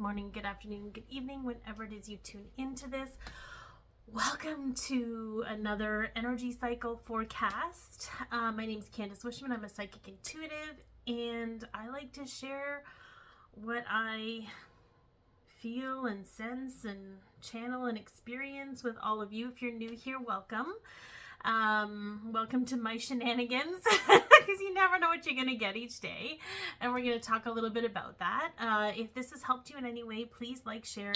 morning, good afternoon, good evening, whenever it is you tune into this. Welcome to another energy cycle forecast. My name is Candace Wishman. I'm a psychic intuitive, and I like to share what I feel and sense and channel and experience with all of you. If you're new here, welcome. Welcome to my shenanigans, because you never know what you're going to get each day, and we're going to talk a little bit about that. If this has helped you in any way, please like, share,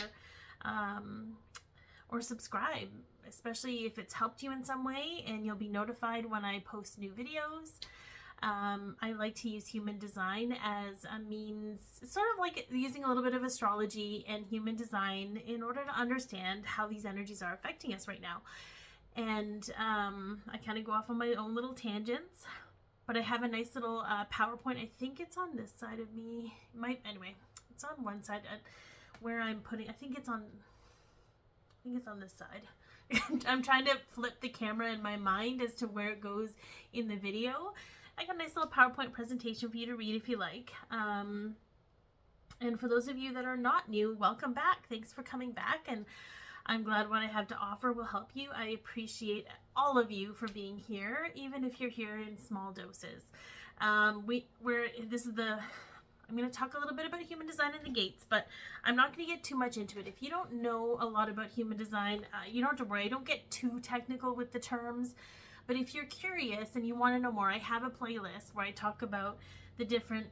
or subscribe, especially if it's helped you in some way, and you'll be notified when I post new videos. I like to use human design as a means, sort of like using a little bit of astrology and human design in order to understand how these energies are affecting us right now. And I kind of go off on my own little tangents, but I have a nice little PowerPoint. I think it's on this side of me. Anyway, it's on one side where I'm putting. I think it's on this side. I'm trying to flip the camera in my mind as to where it goes in the video. I got a nice little PowerPoint presentation for you to read if you like. And for those of you that are not new, welcome back. Thanks for coming back, and I'm glad what I have to offer will help you. I appreciate all of you for being here, even if you're here in small doses. I'm going to talk a little bit about human design and the gates, but I'm not going to get too much into it. If you don't know a lot about human design, you don't have to worry. I don't get too technical with the terms, but if you're curious and you want to know more, I have a playlist where I talk about the different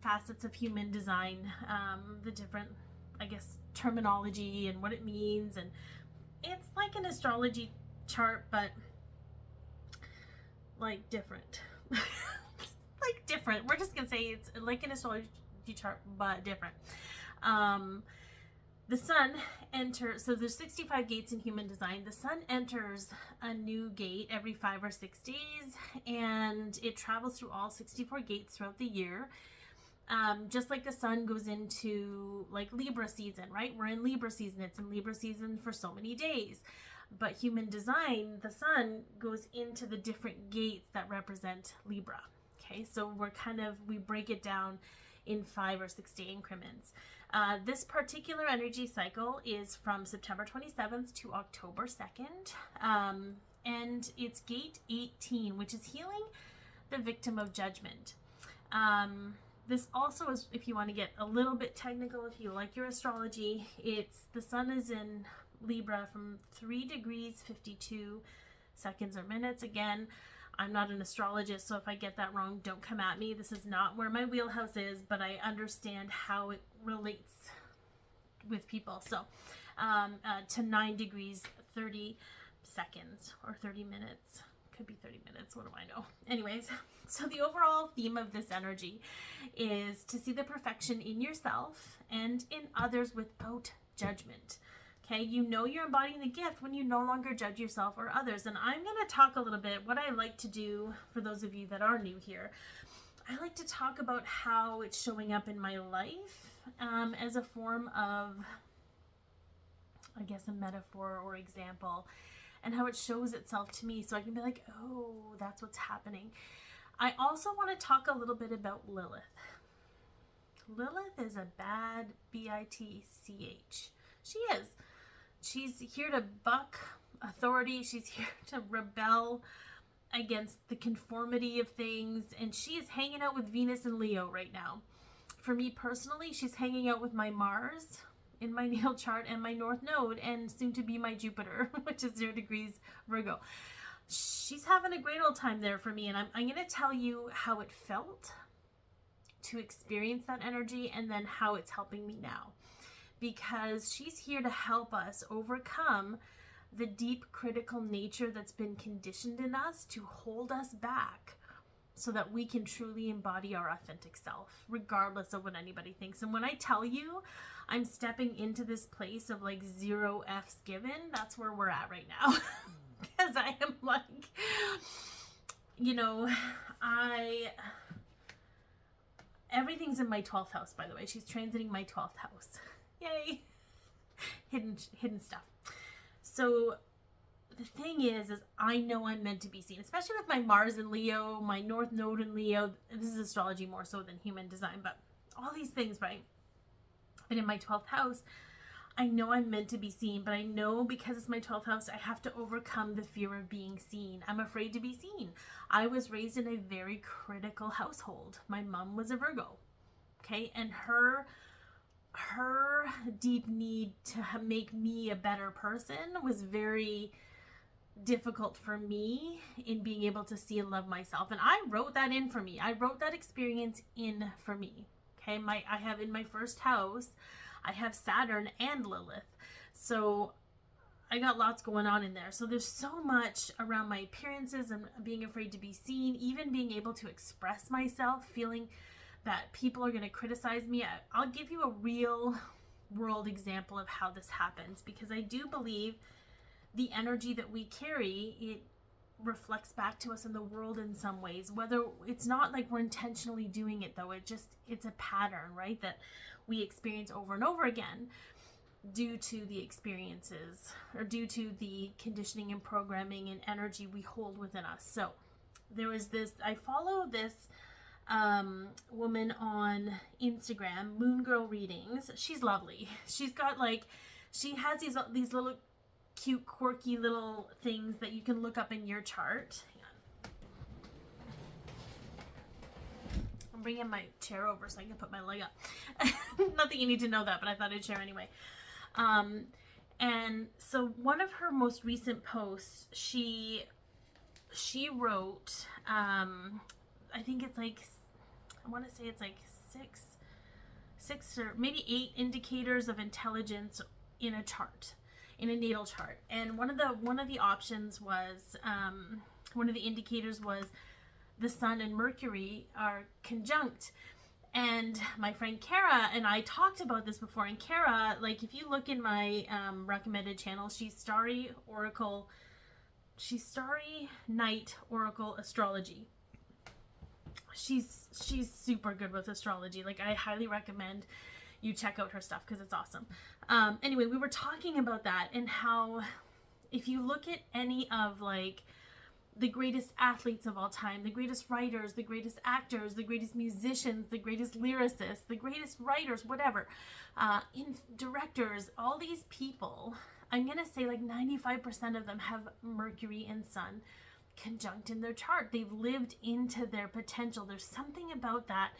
facets of human design, the different, I guess, terminology and what it means, and it's like an astrology chart, but like different. Like different. We're just gonna say it's like an astrology chart, but different. The sun enters, so there's 65 gates in human design. The sun enters a new gate every 5 or 6 days, and it travels through all 64 gates throughout the year. Just like the sun goes into like Libra season, right? We're in Libra season. It's in Libra season for so many days. But human design, the sun goes into the different gates that represent Libra. Okay, so we break it down in 5 or 6 day increments. This particular energy cycle is from September 27th to October 2nd. And it's gate 18, which is healing the victim of judgment. This also is, if you want to get a little bit technical, if you like your astrology, the sun is in Libra from 3 degrees 52 seconds or minutes. Again, I'm not an astrologist, so if I get that wrong, don't come at me. This is not where my wheelhouse is, but I understand how it relates with people. So to 9 degrees 30 seconds or 30 minutes. Could be 30 minutes, what do I know? Anyways, so the overall theme of this energy is to see the perfection in yourself and in others without judgment. Okay, you know you're embodying the gift when you no longer judge yourself or others. And I'm going to talk a little bit, what I like to do for those of you that are new here. I like to talk about how it's showing up in my life as a form of, I guess, a metaphor or example, and how it shows itself to me, so I can be like, oh, that's what's happening. I also want to talk a little bit about Lilith. Lilith is a bad bitch. She is. She's here to buck authority. She's here to rebel against the conformity of things, and she is hanging out with Venus and Leo right now. For me personally, she's hanging out with my Mars in my natal chart and my North Node, and soon to be my Jupiter, which is 0 degrees Virgo. She's having a great old time there for me, and I'm going to tell you how it felt to experience that energy and then how it's helping me now, because she's here to help us overcome the deep critical nature that's been conditioned in us to hold us back, so that we can truly embody our authentic self, regardless of what anybody thinks. And when I tell you I'm stepping into this place of like 0 F's given, that's where we're at right now. Because I am like, everything's in my 12th house, by the way. She's transiting my 12th house. Yay. Hidden stuff. So the thing is I know I'm meant to be seen, especially with my Mars in Leo, my North Node in Leo. This is astrology more so than human design, but all these things, right? But in my 12th house, I know I'm meant to be seen, but I know because it's my 12th house, I have to overcome the fear of being seen. I'm afraid to be seen. I was raised in a very critical household. My mom was a Virgo, okay? And her deep need to make me a better person was very difficult for me in being able to see and love myself. And I wrote that in for me. I wrote that experience in for me. Okay, I have in my first house, I have Saturn and Lilith. So I got lots going on in there. So there's so much around my appearances and being afraid to be seen, even being able to express myself, feeling that people are going to criticize me. I'll give you a real world example of how this happens, because I do believe the energy that we carry, it reflects back to us in the world in some ways. Whether it's not like we're intentionally doing it though, it's a pattern, right, that we experience over and over again due to the experiences or due to the conditioning and programming and energy we hold within us. So there was this, I follow this woman on Instagram, Moon Girl Readings. She's lovely. She's got she has these little cute, quirky little things that you can look up in your chart. Hang on. I'm bringing my chair over so I can put my leg up. Not that you need to know that, but I thought I'd share anyway. And so one of her most recent posts, she wrote, I think it's I want to say it's six or maybe 8 indicators of intelligence in a chart, in a natal chart. And one of the options was, one of the indicators was the Sun and Mercury are conjunct. And my friend Kara and I talked about this before. And Kara, if you look in my recommended channel, she's Starry Night Oracle Astrology. She's super good with astrology. I highly recommend you check out her stuff because it's awesome. Anyway, we were talking about that and how if you look at any of the greatest athletes of all time, the greatest writers, the greatest actors, the greatest musicians, the greatest lyricists, the greatest writers, whatever, directors, all these people, I'm going to say 95% of them have Mercury and Sun conjunct in their chart. They've lived into their potential. There's something about that.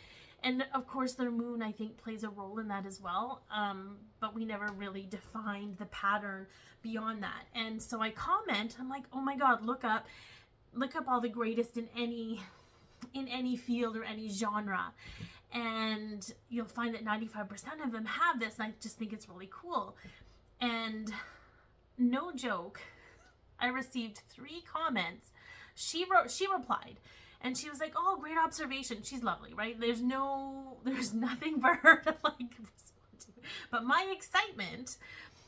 And of course their moon, I think, plays a role in that as well. But we never really defined the pattern beyond that. And so I comment, I'm like, oh my God, look up all the greatest in any field or any genre. And you'll find that 95% of them have this. And I just think it's really cool. And no joke, I received 3 comments. She replied, and she was like, oh, great observation. She's lovely, right? There's nothing for her to respond to. But my excitement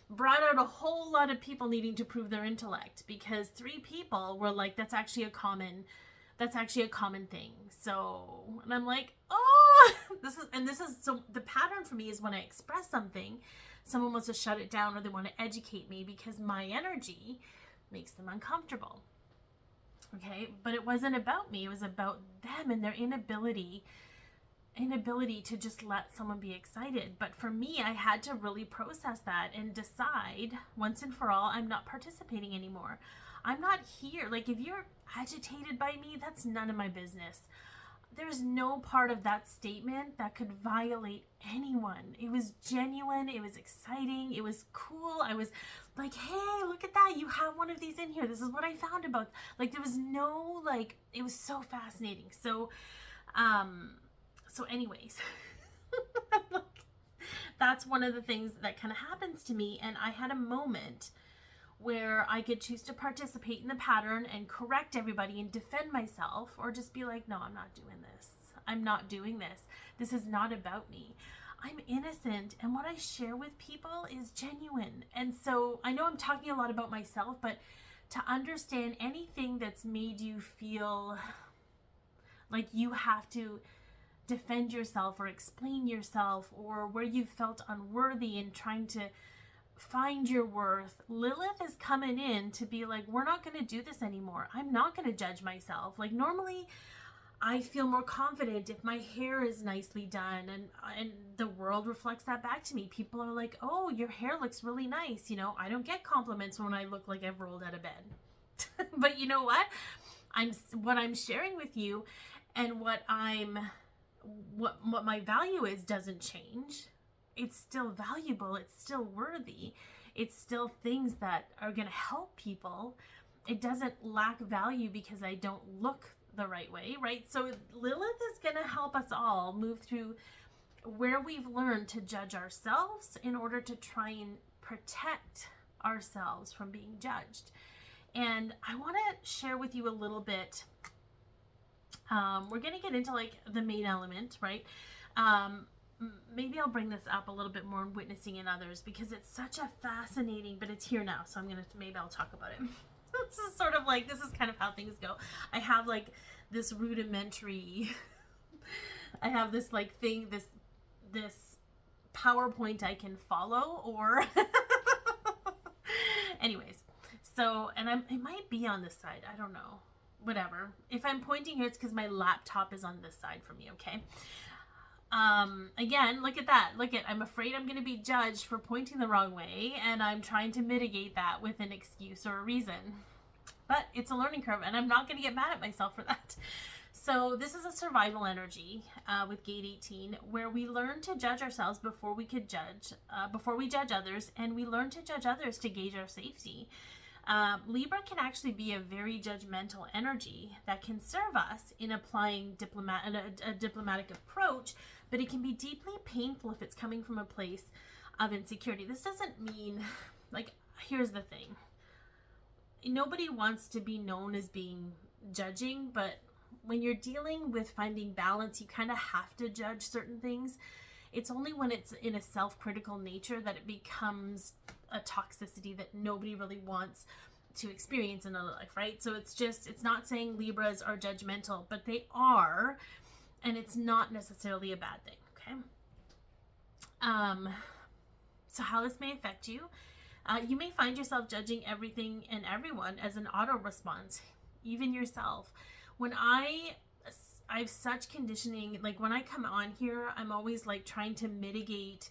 brought out a whole lot of people needing to prove their intellect, because 3 people were like, that's actually a common thing. So, and I'm like, oh, this is so the pattern for me is when I express something, someone wants to shut it down or they want to educate me because my energy makes them uncomfortable. Okay, but it wasn't about me. It was about them and their inability to just let someone be excited. But for me, I had to really process that and decide once and for all, I'm not participating anymore. I'm not here. If you're agitated by me, that's none of my business. There's no part of that statement that could violate anyone. It was genuine. It was exciting. It was cool. I was like, hey, look at that. You have one of these in here. This is what I found about. There was no, it was so fascinating. So anyways, that's one of the things that kind of happens to me. And I had a moment where I could choose to participate in the pattern and correct everybody and defend myself, or just be like, no, I'm not doing this. I'm not doing this. This is not about me. I'm innocent, and what I share with people is genuine. And so I know I'm talking a lot about myself, but to understand anything that's made you feel like you have to defend yourself or explain yourself, or where you felt unworthy and trying to find your worth, Lilith is coming in to be like, we're not going to do this anymore. I'm not going to judge myself. Normally I feel more confident if my hair is nicely done, and the world reflects that back to me. People are like, "Oh, your hair looks really nice." You know, I don't get compliments when I look like I've rolled out of bed. But you know what? What I'm sharing with you, and what my value is doesn't change. It's still valuable, it's still worthy. It's still things that are going to help people. It doesn't lack value because I don't look the right way, right? So Lilith is going to help us all move through where we've learned to judge ourselves in order to try and protect ourselves from being judged. And I want to share with you a little bit. We're going to get into like the main element, right? Maybe I'll bring this up a little bit more in witnessing in others, because it's such a fascinating, but it's here now. So maybe I'll talk about it. This is sort of like, this is kind of how things go. I have like this rudimentary, I have this like thing, this PowerPoint I can follow, or anyways. So, and it might be on this side. I don't know. Whatever. If I'm pointing here, it's because my laptop is on this side from me. Okay. Again, look at that. I'm afraid I'm going to be judged for pointing the wrong way, and I'm trying to mitigate that with an excuse or a reason. But it's a learning curve, and I'm not going to get mad at myself for that. So this is a survival energy with gate 18, where we learn to judge ourselves before we judge others, and we learn to judge others to gauge our safety. Libra can actually be a very judgmental energy that can serve us in applying a diplomatic approach, but it can be deeply painful if it's coming from a place of insecurity. This doesn't mean, like, here's the thing. Nobody wants to be known as being judging, but when you're dealing with finding balance, you kind of have to judge certain things. It's only when it's in a self-critical nature that it becomes a toxicity that nobody really wants to experience in their life, right? So it's not saying Libras are judgmental, but they are, and it's not necessarily a bad thing, okay? So how this may affect you. You may find yourself judging everything and everyone as an auto response, even yourself. When I have such conditioning, like when I come on here, I'm always like trying to mitigate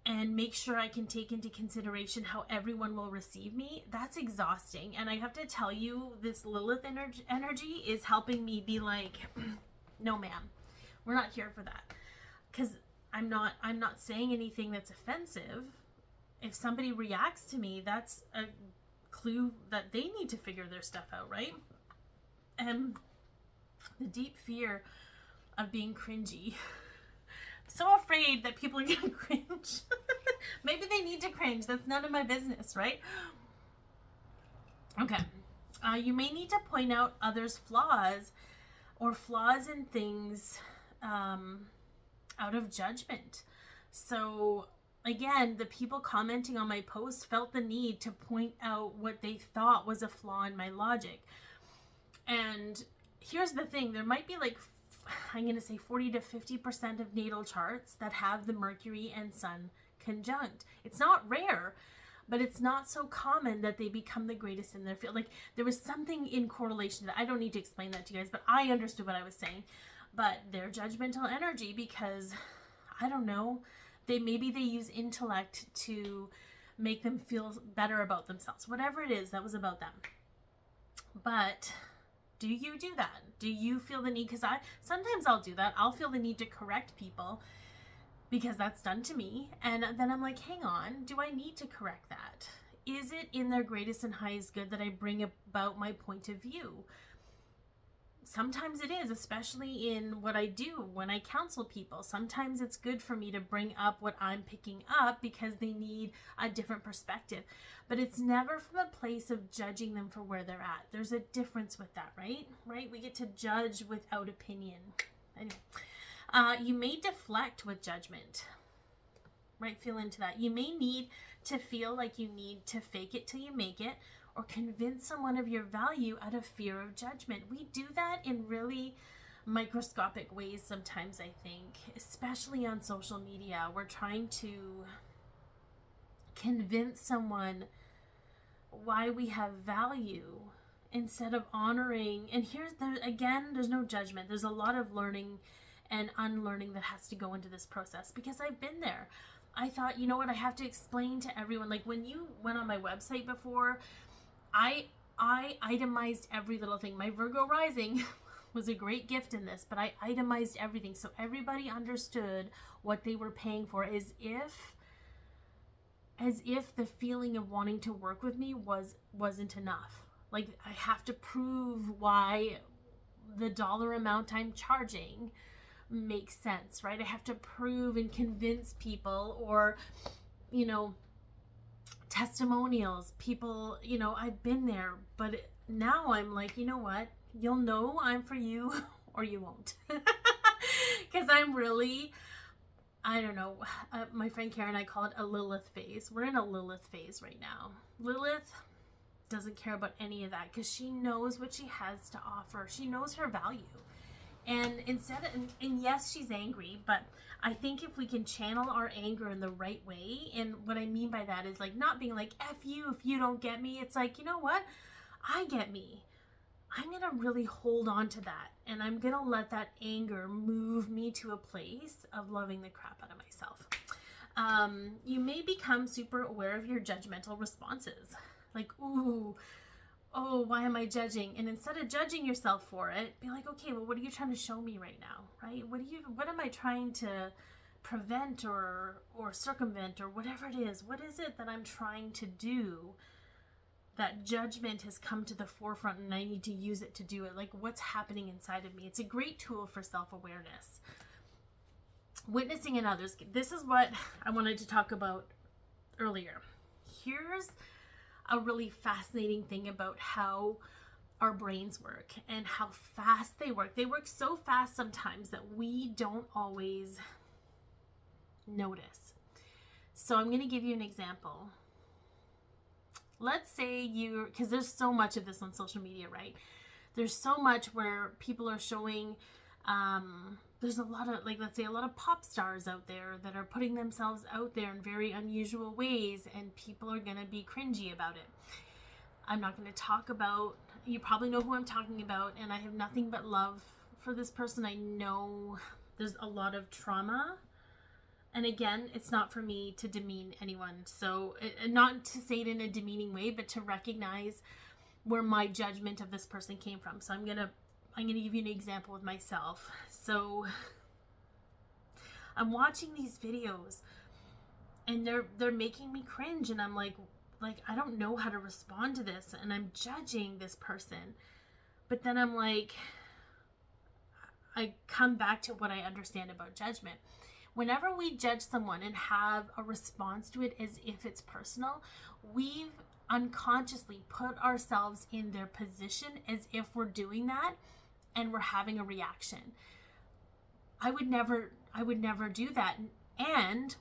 and make sure I can take into consideration how everyone will receive me. That's exhausting. And I have to tell you, this Lilith energy is helping me be like, no ma'am, we're not here for that. Because I'm not saying anything that's offensive. If somebody reacts to me, that's a clue that they need to figure their stuff out, right? And the deep fear of being cringy. So afraid that people are going to cringe. Maybe they need to cringe. That's none of my business, right? Okay. You may need to point out others' flaws or flaws in things out of judgment. So again, the people commenting on my post felt the need to point out what they thought was a flaw in my logic. And here's the thing. There might be like, I'm going to say 40 to 50% of natal charts that have the Mercury and Sun conjunct. It's not rare, but it's not so common that they become the greatest in their field. Like there was something in correlation that I don't need to explain that to you guys, but I understood what I was saying. But they're judgmental energy because, I don't know, maybe they use intellect to make them feel better about themselves. Whatever it is, that was about them. But do you do that? Do you feel the need? Because sometimes I'll do that. I'll feel the need to correct people because that's done to me. And then I'm like, hang on, do I need to correct that? Is it in their greatest and highest good that I bring about my point of view? Sometimes it is, especially in what I do when I counsel people. Sometimes it's good for me to bring up what I'm picking up because they need a different perspective. But it's never from a place of judging them for where they're at. There's a difference with that, right? Right? We get to judge without opinion. Anyway, you may deflect with judgment. Right? Feel into that. You may need to feel like you need to fake it till you make it, or convince someone of your value out of fear of judgment. We do that in really microscopic ways sometimes, I think, especially on social media. We're trying to convince someone why we have value instead of honoring. And there's no judgment. There's a lot of learning and unlearning that has to go into this process, because I've been there. I thought, you know what, I have to explain to everyone. Like when you went on my website before, I itemized every little thing. My Virgo rising was a great gift in this, but I itemized everything so everybody understood what they were paying for, as if the feeling of wanting to work with me wasn't enough. Like I have to prove why the dollar amount I'm charging makes sense, right? I have to prove and convince people, or, you know, testimonials, people, you know, I've been there. But now I'm like, you know what? You'll know I'm for you or you won't. Because I'm really, I don't know, my friend Karen and I call it a Lilith phase. We're in a Lilith phase right now. Lilith doesn't care about any of that because she knows what she has to offer. She knows her value. And and yes, she's angry, but I think if we can channel our anger in the right way, and what I mean by that is like not being like, F you if you don't get me. It's like, you know what? I get me. I'm going to really hold on to that, and I'm going to let that anger move me to a place of loving the crap out of myself. You may become super aware of your judgmental responses. Like, ooh, oh, why am I judging? And instead of judging yourself for it, be like, okay, well, what are you trying to show me right now, right? What am I trying to prevent or circumvent, or whatever it is? What is it that I'm trying to do that judgment has come to the forefront and I need to use it to do it? Like, what's happening inside of me? It's a great tool for self-awareness. Witnessing in others. This is what I wanted to talk about earlier. Here's a really fascinating thing about how our brains work and how fast they work. They work so fast sometimes that we don't always notice. So I'm going to give you an example. Let's say because there's so much of this on social media, right? There's so much where people are showing, there's a lot of, like, let's say a lot of pop stars out there that are putting themselves out there in very unusual ways, and people are going to be cringy about it. I'm not going to talk about, you probably know who I'm talking about, and I have nothing but love for this person. I know there's a lot of trauma. And again, it's not for me to demean anyone. So not to say it in a demeaning way, but to recognize where my judgment of this person came from. So I'm going to give you an example with myself. So I'm watching these videos and they're making me cringe, and I'm like I don't know how to respond to this, and I'm judging this person. But then I'm like, I come back to what I understand about judgment. Whenever we judge someone and have a response to it as if it's personal, we've unconsciously put ourselves in their position as if we're doing that and we're having a reaction. I would never do that. And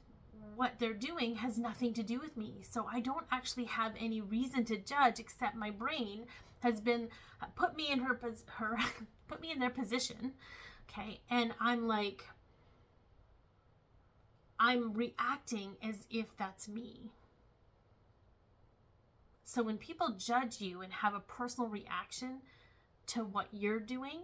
what they're doing has nothing to do with me. So I don't actually have any reason to judge, except my brain has been put me in put me in their position. Okay. And I'm like, I'm reacting as if that's me. So when people judge you and have a personal reaction to what you're doing,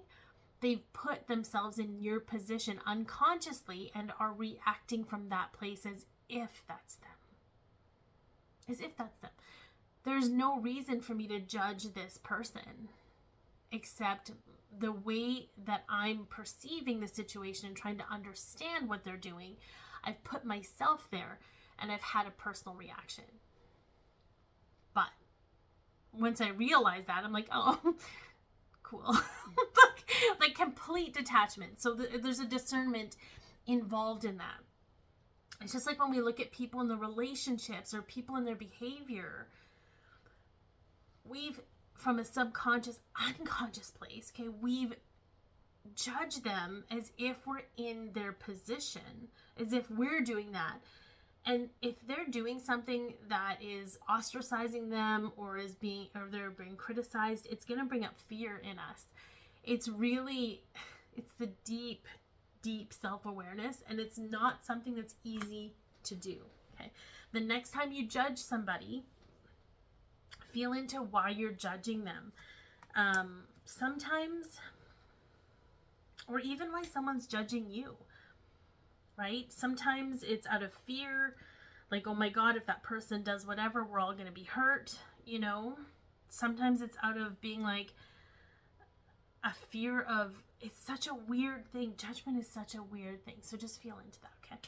they've put themselves in your position unconsciously and are reacting from that place as if that's them. As if that's them. There's no reason for me to judge this person except the way that I'm perceiving the situation and trying to understand what they're doing. I've put myself there and I've had a personal reaction. But once I realize that, I'm like, oh, cool. like complete detachment. So there's a discernment involved in that. It's just like when we look at people in the relationships or people in their behavior, we've, from a subconscious, unconscious place, okay, we've judged them as if we're in their position, as if we're doing that. And if they're doing something that is ostracizing them or they're being criticized, it's going to bring up fear in us. It's the deep, deep self-awareness, and it's not something that's easy to do. Okay. The next time you judge somebody, feel into why you're judging them. Sometimes, or even why someone's judging you, right? Sometimes it's out of fear, like, oh my God, if that person does whatever, we're all going to be hurt, you know? Sometimes it's out of being like a fear of, it's such a weird thing. Judgment is such a weird thing. So just feel into that, okay?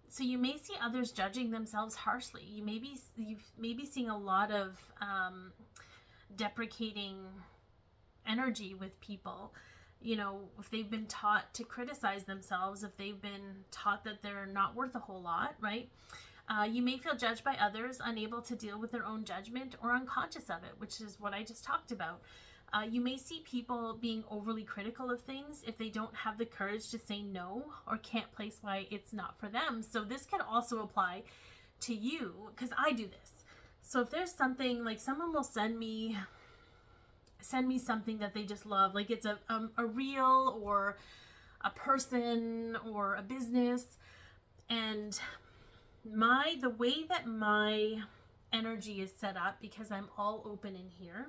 So you may see others judging themselves harshly. You may be seeing a lot of deprecating energy with people. You know, if they've been taught to criticize themselves, if they've been taught that they're not worth a whole lot, right? You may feel judged by others, unable to deal with their own judgment or unconscious of it, which is what I just talked about. You may see people being overly critical of things if they don't have the courage to say no or can't place why it's not for them. So this could also apply to you, because I do this. So if there's something, like someone will send me something that they just love, like it's a reel or a person or a business, and the way that my energy is set up, because I'm all open in here,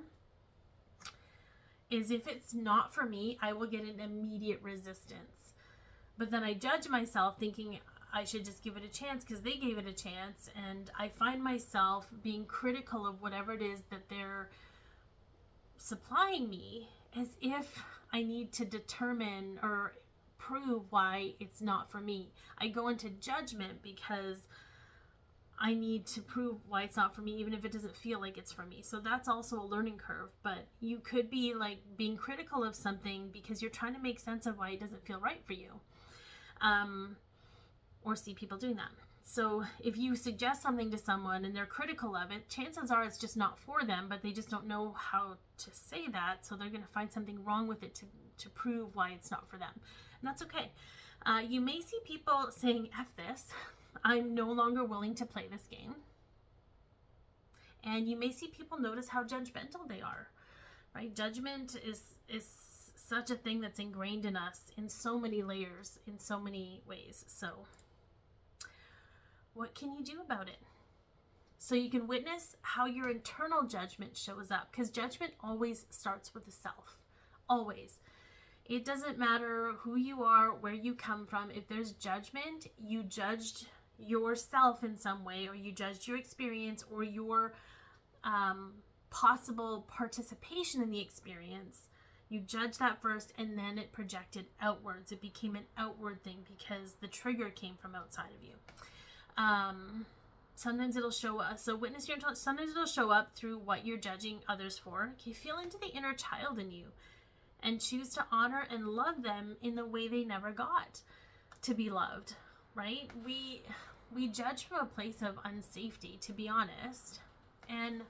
is if it's not for me, I will get an immediate resistance. But then I judge myself thinking I should just give it a chance because they gave it a chance, and I find myself being critical of whatever it is that they're supplying me, as if I need to determine or prove why it's not for me. I go into judgment because I need to prove why it's not for me, even if it doesn't feel like it's for me. So that's also a learning curve. But you could be like being critical of something because you're trying to make sense of why it doesn't feel right for you, or see people doing that. So if you suggest something to someone and they're critical of it, chances are it's just not for them, but they just don't know how to say that. So they're going to find something wrong with it to prove why it's not for them. And that's okay. You may see people saying, F this, I'm no longer willing to play this game. And you may see people notice how judgmental they are, right? Judgment is such a thing that's ingrained in us in so many layers, in so many ways. So what can you do about it? So you can witness how your internal judgment shows up, because judgment always starts with the self. Always. It doesn't matter who you are, where you come from. If there's judgment, you judged yourself in some way, or you judged your experience or your possible participation in the experience. You judged that first, and then it projected outwards. It became an outward thing because the trigger came from outside of you. Sometimes it'll show up. So witness your intelligence. Sometimes it'll show up through what you're judging others for. Okay, feel into the inner child in you and choose to honor and love them in the way they never got to be loved, right? We judge from a place of unsafety, to be honest. And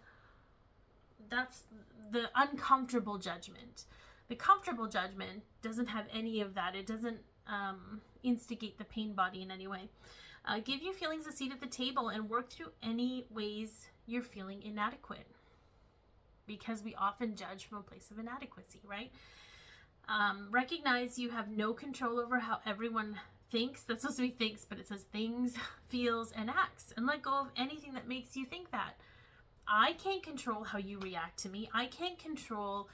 that's the uncomfortable judgment. The comfortable judgment doesn't have any of that. It doesn't instigate the pain body in any way. Give your feelings a seat at the table and work through any ways you're feeling inadequate, because we often judge from a place of inadequacy, right? Recognize you have no control over how everyone thinks. That's supposed to be thinks, but it says thinks, feels, and acts. And let go of anything that makes you think that. I can't control how you react to me. I can't control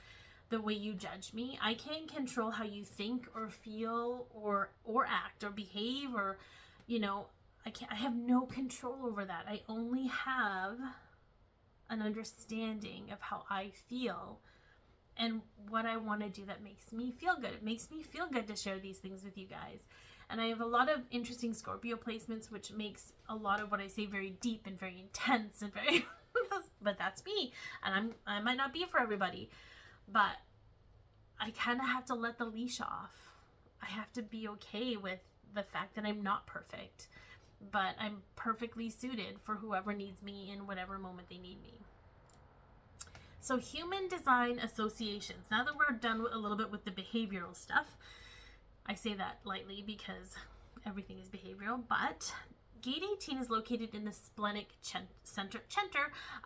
the way you judge me. I can't control how you think or feel or act or behave, or, you know, I have no control over that. I only have an understanding of how I feel and what I want to do that makes me feel good. It makes me feel good to share these things with you guys. And I have a lot of interesting Scorpio placements, which makes a lot of what I say very deep and very intense and very, but that's me. And I might not be for everybody, but I kind of have to let the leash off. I have to be okay with the fact that I'm not perfect, but I'm perfectly suited for whoever needs me in whatever moment they need me. So human design associations. Now that we're done with a little bit with the behavioral stuff, I say that lightly because everything is behavioral, but gate 18 is located in the splenic center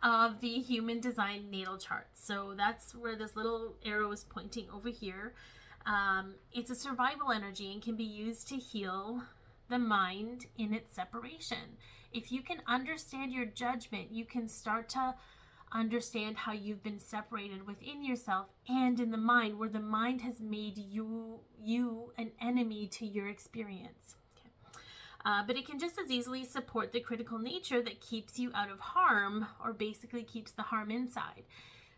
of the human design natal chart. So that's where this little arrow is pointing over here. It's a survival energy and can be used to heal the mind in its separation. If you can understand your judgment, you can start to understand how you've been separated within yourself and in the mind, where the mind has made you an enemy to your experience. But it can just as easily support the critical nature that keeps you out of harm, or basically keeps the harm inside.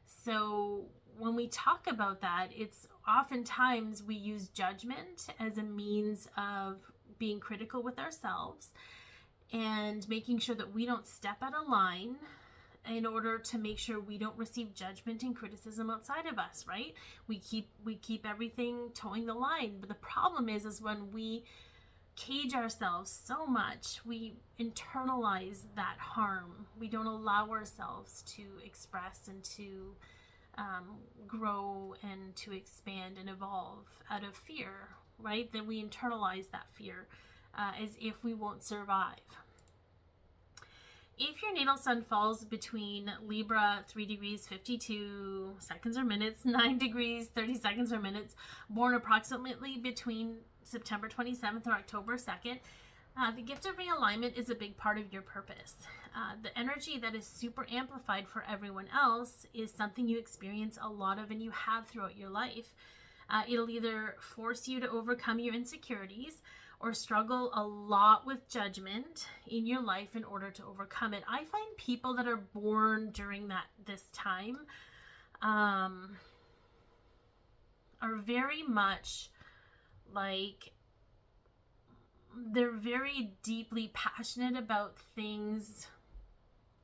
So when we talk about that, it's oftentimes we use judgment as a means of being critical with ourselves and making sure that we don't step out of line, in order to make sure we don't receive judgment and criticism outside of us, right? We keep everything towing the line. But the problem is when we cage ourselves so much, we internalize that harm. We don't allow ourselves to express and to grow and to expand and evolve out of fear, right? Then we internalize that fear as if we won't survive. If your natal sun falls between Libra 3 degrees 52 seconds or minutes, 9 degrees 30 seconds or minutes, born approximately between September 27th or October 2nd, the gift of realignment is a big part of your purpose. The energy that is super amplified for everyone else is something you experience a lot of and you have throughout your life. It'll either force you to overcome your insecurities or struggle a lot with judgment in your life in order to overcome it. I find people that are born during this time are very much like, they're very deeply passionate about things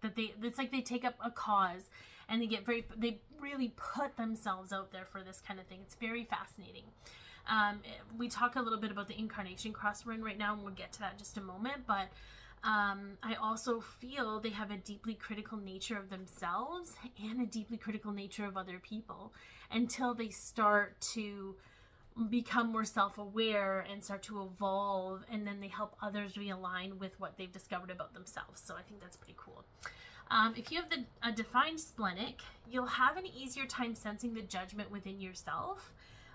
that it's like they take up a cause and they really put themselves out there for this kind of thing. It's very fascinating. We talk a little bit about the incarnation cross we're in right now, and we'll get to that in just a moment, but I also feel they have a deeply critical nature of themselves and a deeply critical nature of other people until they start to become more self-aware and start to evolve, and then they help others realign with what they've discovered about themselves. So I think that's pretty cool. If you have a defined splenic, you'll have an easier time sensing the judgment within yourself,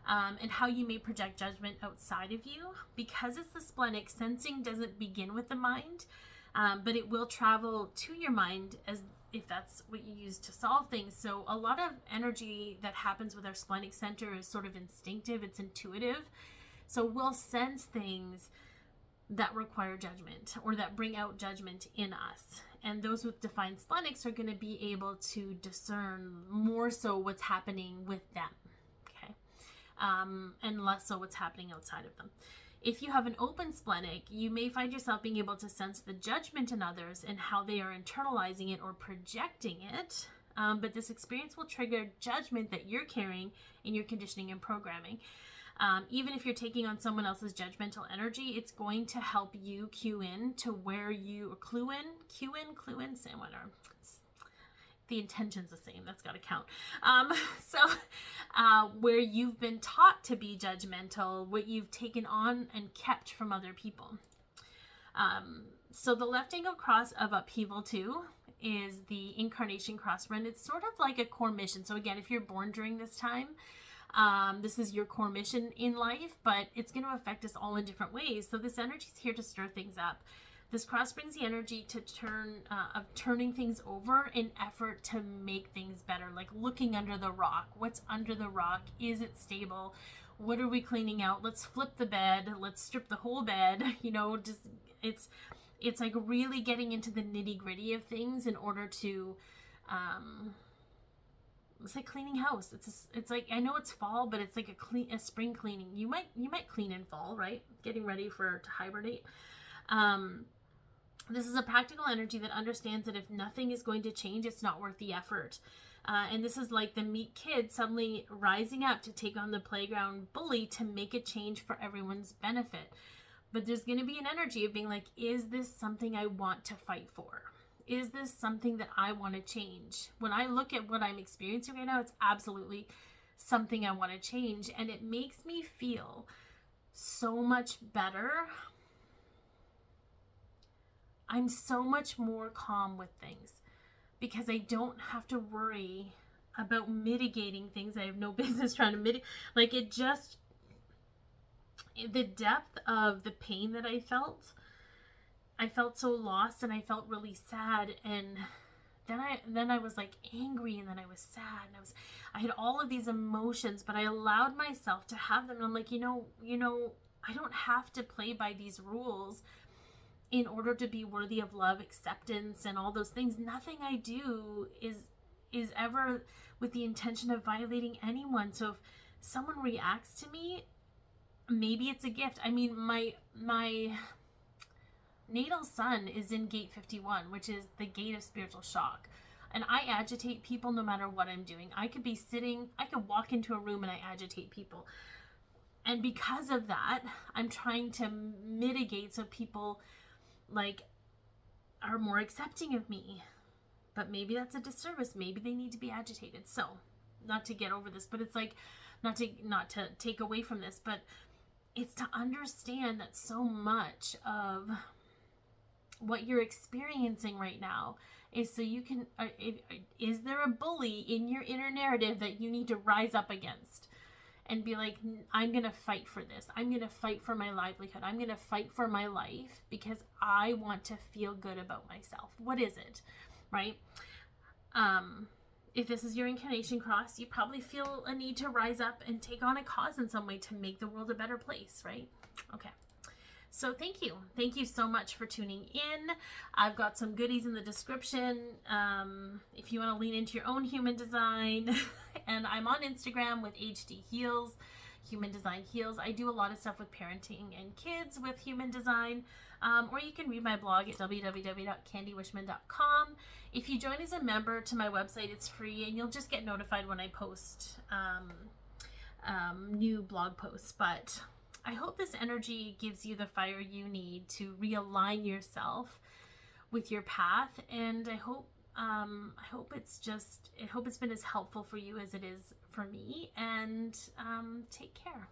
and how you may project judgment outside of you. Because it's the splenic, sensing doesn't begin with the mind, but it will travel to your mind as if that's what you use to solve things. So a lot of energy that happens with our splenic center is sort of instinctive, it's intuitive. So we'll sense things that require judgment or that bring out judgment in us. And those with defined splenics are going to be able to discern more so what's happening with them. And less so what's happening outside of them. If you have an open splenic, you may find yourself being able to sense the judgment in others and how they are internalizing it or projecting it. But this experience will trigger judgment that you're carrying in your conditioning and programming. Even if you're taking on someone else's judgmental energy, it's going to help you clue in, same whatever. The intention's the same. That's got to count. Where you've been taught to be judgmental, what you've taken on and kept from other people. So the left angle cross of upheaval 2 is the incarnation cross run. It's sort of like a core mission. So again, if you're born during this time, this is your core mission in life, but it's going to affect us all in different ways. So this energy is here to stir things up. This cross brings the energy to turning things over in effort to make things better, like looking under the rock. What's under the rock? Is it stable? What are we cleaning out? Let's flip the bed. Let's strip the whole bed. It's like really getting into the nitty gritty of things in order to, it's like cleaning house. It's like, I know it's fall, but it's like a spring cleaning. You might clean in fall, right? Getting ready to hibernate. This is a practical energy that understands that if nothing is going to change, it's not worth the effort. And this is like the meek kid suddenly rising up to take on the playground bully to make a change for everyone's benefit. But there's going to be an energy of being like, is this something I want to fight for? Is this something that I want to change? When I look at what I'm experiencing right now, it's absolutely something I want to change. And it makes me feel so much better. I'm so much more calm with things because I don't have to worry about mitigating things I have no business trying to mitigate. Like the depth of the pain that I felt so lost and I felt really sad, and then I was like angry, and then I was sad, and I had all of these emotions, but I allowed myself to have them. And I'm like, you know, I don't have to play by these rules in order to be worthy of love, acceptance, and all those things. Nothing I do is ever with the intention of violating anyone. So if someone reacts to me, maybe it's a gift. I mean, my natal sun is in gate 51, which is the gate of spiritual shock. And I agitate people no matter what I'm doing. I could walk into a room and I agitate people. And because of that, I'm trying to mitigate so people like are more accepting of me. But maybe that's a disservice. Maybe they need to be agitated. So, not to get over this, but it's like, not to take away from this, but it's to understand that so much of what you're experiencing right now is so you can, is there a bully in your inner narrative that you need to rise up against and be like, I'm going to fight for this. I'm going to fight for my livelihood. I'm going to fight for my life because I want to feel good about myself. What is it? Right? If this is your incarnation cross, you probably feel a need to rise up and take on a cause in some way to make the world a better place, right? Okay. So thank you. Thank you so much for tuning in. I've got some goodies in the description. If you want to lean into your own human design, and I'm on Instagram with HD Heals, Human Design Heals. I do a lot of stuff with parenting and kids with human design. Or you can read my blog at www.candywishman.com. If you join as a member to my website, it's free, and you'll just get notified when I post new blog posts. But I hope this energy gives you the fire you need to realign yourself with your path, and I hope it's been as helpful for you as it is for me. And take care.